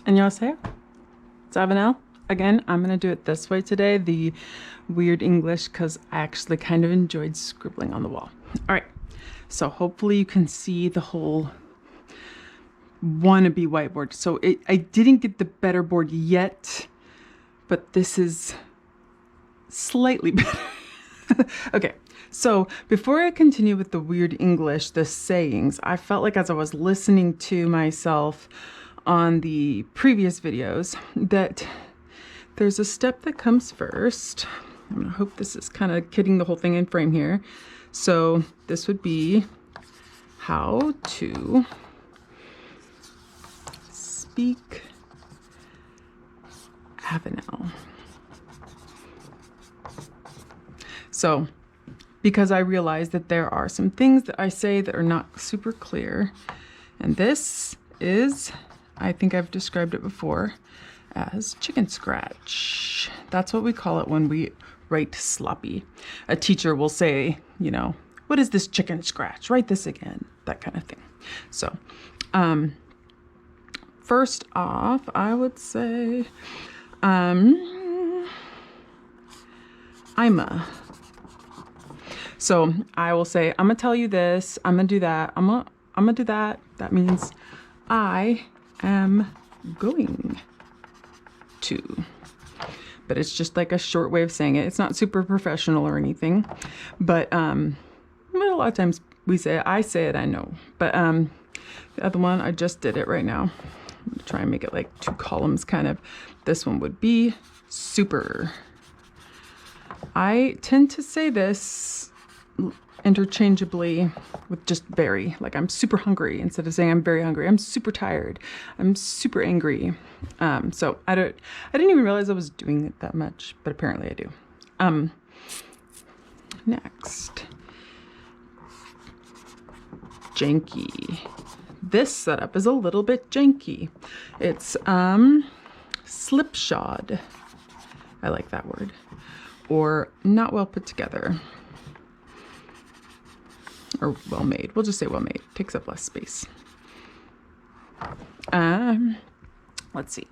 Annyeonghaseyo. It's Avenell. Again, I'm going to do it this way today, the weird English, because I actually kind of enjoyed scribbling on the wall. All right, so hopefully you can see the whole wannabe whiteboard. So I didn't get the better board yet, but this is slightly better. Okay, so before I continue with the weird English, the sayings, I felt like as I was listening to myself on the previous videos that there's a step that comes first. I'm gonna hope this is kind of getting the whole thing in frame here. So this would be how to speak Avenell. So because I realize that there are some things that I say that are not super clear, and this is, I think I've described it before as chicken scratch. That's what we call it when we write sloppy. A teacher will say, you know, what is this chicken scratch? Write this again, that kind of thing. So, first off, I would say, Imma. So I will say, I'm gonna tell you this, I'm gonna do that, I'm gonna do that. That means I am going to. But it's just like a short way of saying it. It's not super professional or anything. But a lot of times we say, I say it, I know. But the other one, I just did it right now. I'm gonna try and make it like 2 columns kind of. This one would be super. I tend to say this interchangeably with just very, like I'm super hungry instead of saying I'm very hungry. I'm super tired. I'm super angry. So I didn't even realize I was doing it that much, but apparently I do. Next, janky. This setup is a little bit janky. It's slipshod. I like that word. Or not well put together. Or well made. We'll just say well made. Takes up less space. Let's see.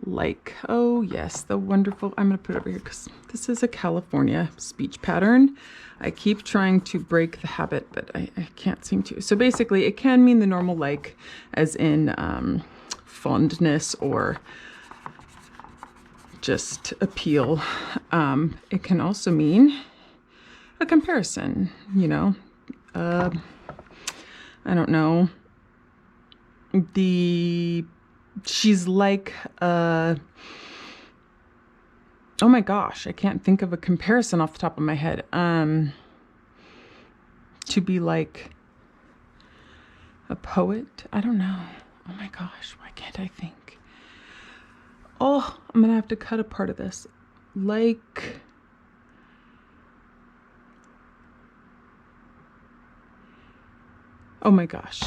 Like, oh yes, the wonderful, I'm gonna put it over here because this is a California speech pattern. I keep trying to break the habit, but I can't seem to. So basically it can mean the normal like, as in fondness or just appeal. It can also mean a comparison, you know. I don't know. She's like, oh my gosh, I can't think of a comparison off the top of my head. To be like a poet? I don't know. Oh my gosh, why can't I think? Oh, I'm gonna have to cut a part of this. Like, oh my gosh,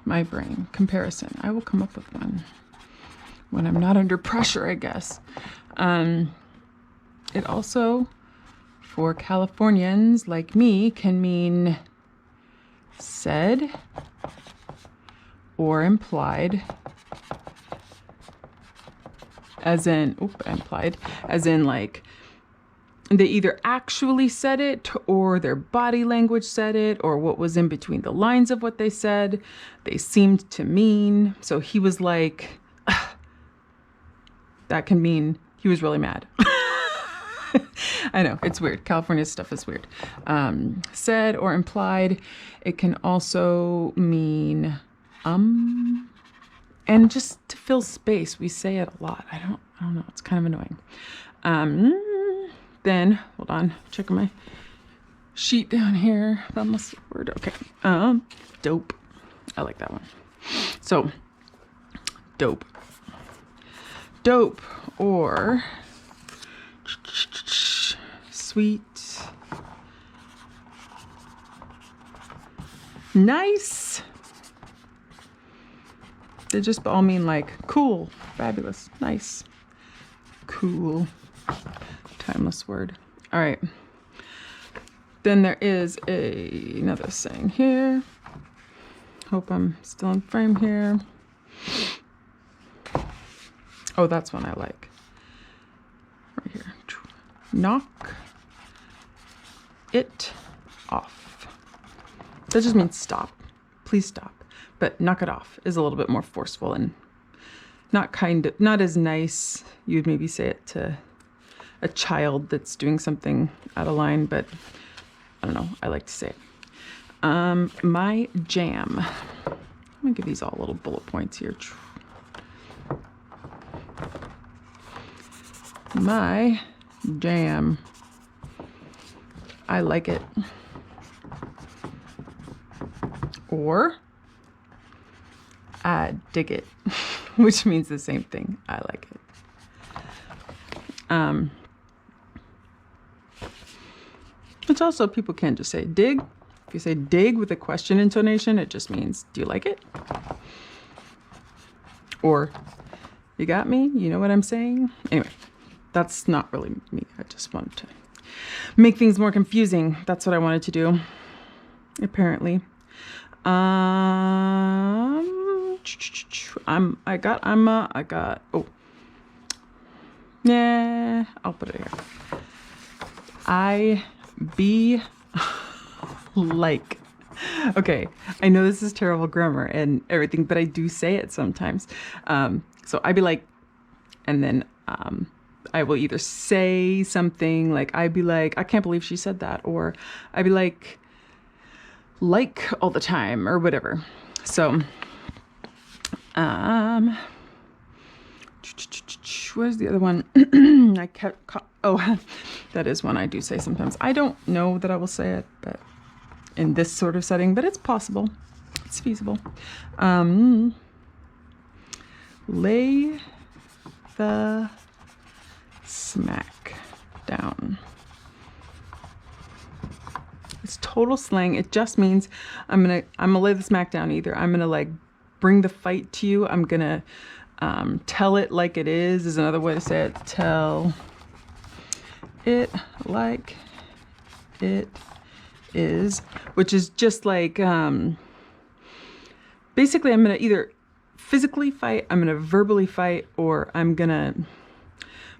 my brain. Comparison. I will come up with one when I'm not under pressure, I guess. It also, for Californians like me, can mean said or implied. As in, implied, as in like, they either actually said it or their body language said it or what was in between the lines of what they said, they seemed to mean. So he was like, ugh. That can mean he was really mad. I know, it's weird. California stuff is weird. Said or implied. It can also mean, and just to fill space, we say it a lot. I don't know. It's kind of annoying. Then, hold on, checking my sheet down here. That must be a word. Okay. Dope. I like that one. So, dope. Dope or sweet. Nice. They just all mean like cool, fabulous, nice, cool, timeless word. All right. Then there is another saying here. Hope I'm still in frame here. Oh, that's one I like. Right here. Knock it off. That just means stop. Please stop. But knock it off is a little bit more forceful and not as nice. You'd maybe say it to a child that's doing something out of line, but I don't know. I like to say it. My jam. I'm gonna give these all little bullet points here. My jam. I like it. Or I dig it, which means the same thing. I like it. Which also people can just say dig. If you say dig with a question intonation, it just means, do you like it? Or, you got me? You know what I'm saying? Anyway, that's not really me. I just wanted to make things more confusing. That's what I wanted to do, apparently. Yeah, I'll put it here. I be like. Okay, I know this is terrible grammar and everything, but I do say it sometimes. So I be like, and then I will either say something like, I be like, I can't believe she said that, or I be like all the time, or whatever. So, where's the other one? Oh, that is one I do say sometimes. I don't know that I will say it, but in this sort of setting, but it's possible. It's feasible. Lay the smack down. It's total slang. It just means I'm gonna lay the smack down. Either I'm gonna like bring the fight to you. I'm gonna tell it like it is another way to say it. Tell it like it is, which is just like basically I'm gonna either physically fight, I'm gonna verbally fight, or I'm gonna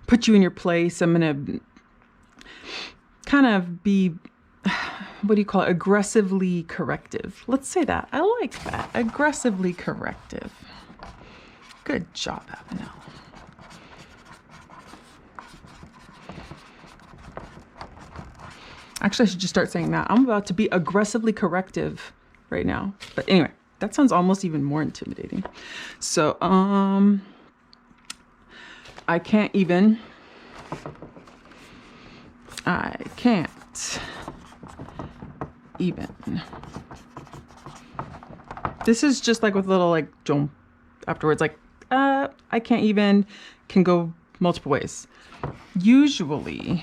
put you in your place. I'm gonna kind of be, what do you call it? Aggressively corrective. Let's say that. I like that. Aggressively corrective. Good job, Avenell. Actually, I should just start saying that. I'm about to be aggressively corrective right now. But anyway, that sounds almost even more intimidating. So, I can't even. This is just like with a little like jump afterwards, like I can't even can go multiple ways. Usually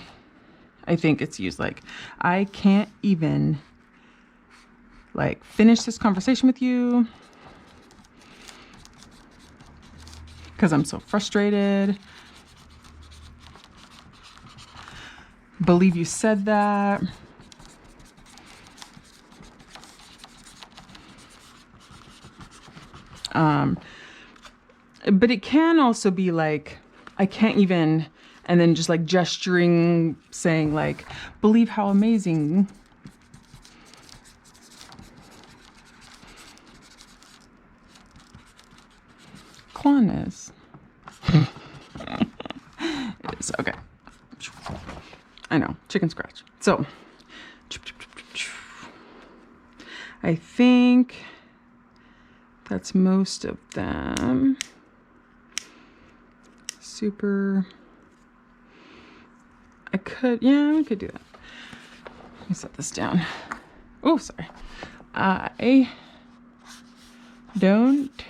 I think it's used like I can't even like finish this conversation with you because I'm so frustrated. Believe you said that. But it can also be like, I can't even, and then just like gesturing, saying like, believe how amazing. Clon is. It is, okay. I know, chicken scratch. So, I think that's most of them. Super. I could do that. Let me set this down. Oh, sorry. I don't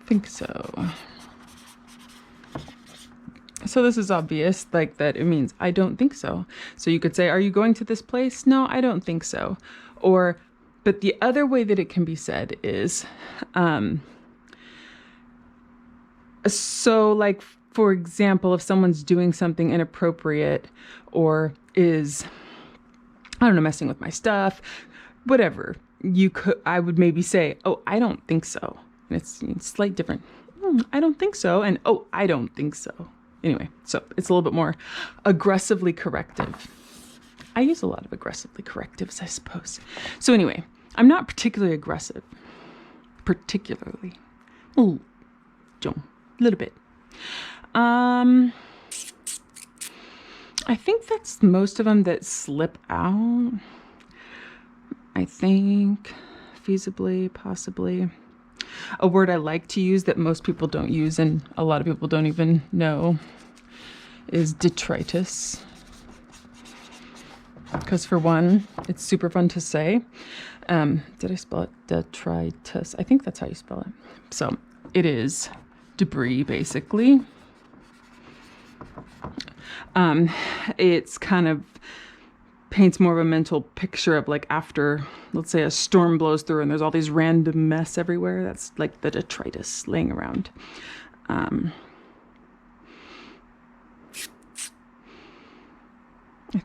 think so. So this is obvious, like that it means I don't think so. So you could say, are you going to this place? No, I don't think so. Or, but the other way that it can be said is, so like, for example, if someone's doing something inappropriate or is I don't know, messing with my stuff, whatever. I would maybe say, oh, I don't think so. And it's slight different. I don't think so. And oh, I don't think so. Anyway, so it's a little bit more aggressively corrective. I use a lot of aggressively correctives, I suppose. So anyway, I'm not particularly aggressive. Particularly. Oh, a little bit. I think that's most of them that slip out. I think feasibly, possibly. A word I like to use that most people don't use and a lot of people don't even know is detritus. Because for one, it's super fun to say. Did I spell it detritus? I think that's how you spell it. So it is debris, basically. It's kind of paints more of a mental picture of like after, let's say, a storm blows through and there's all these random mess everywhere. That's like the detritus laying around. I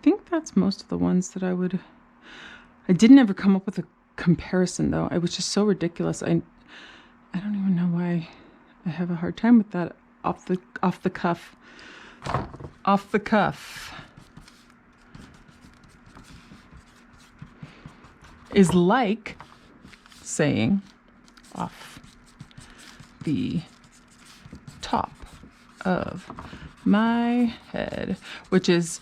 think that's most of the ones that I didn't ever come up with a comparison though. It was just so ridiculous. I don't even know why I have a hard time with that off the cuff. Off the cuff is like saying off the top of my head, which is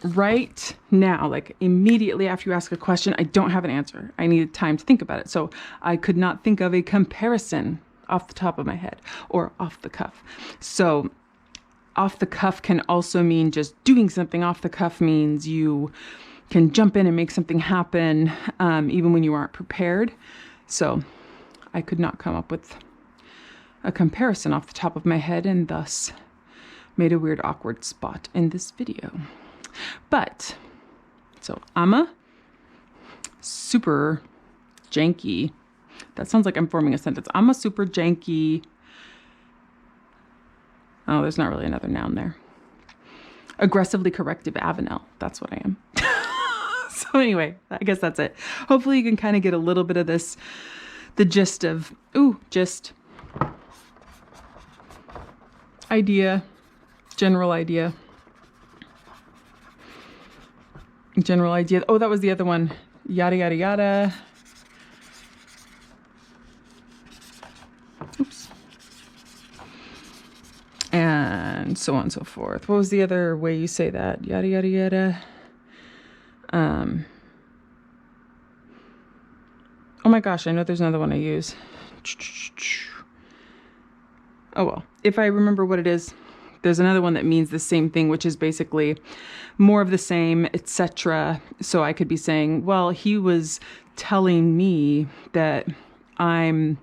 right now, like immediately after you ask a question, I don't have an answer. I needed time to think about it. So I could not think of a comparison off the top of my head or off the cuff. So off the cuff can also mean just doing something. Off the cuff means you can jump in and make something happen even when you aren't prepared. So I could not come up with a comparison off the top of my head and thus made a weird awkward spot in this video. But so Imma, super janky. That sounds like I'm forming a sentence. Imma super janky. Oh, there's not really another noun there. Aggressively corrective Avenell. That's what I am. So anyway, I guess that's it. Hopefully you can kind of get a little bit of this, the gist of, idea, general idea. General idea. Oh, that was the other one. Yada, yada, yada. Oops. And so on and so forth. What was the other way you say that? Yada, yada, yada. Oh my gosh, I know there's another one I use. Oh well, if I remember what it is, there's another one that means the same thing, which is basically more of the same, etc. So I could be saying, well, he was telling me that I'm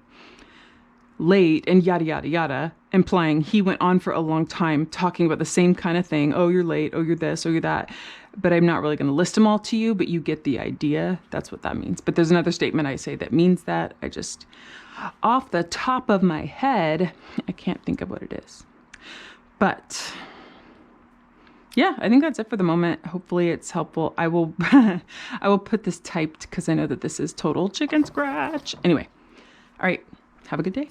late and yada, yada, yada, implying he went on for a long time talking about the same kind of thing. Oh, you're late. Oh, you're this. Oh, you're that. But I'm not really going to list them all to you, but you get the idea. That's what that means. But there's another statement I say that means that. I just, off the top of my head, I can't think of what it is. But yeah, I think that's it for the moment. Hopefully it's helpful. I will put this typed because I know that this is total chicken scratch. Anyway, all right. Have a good day.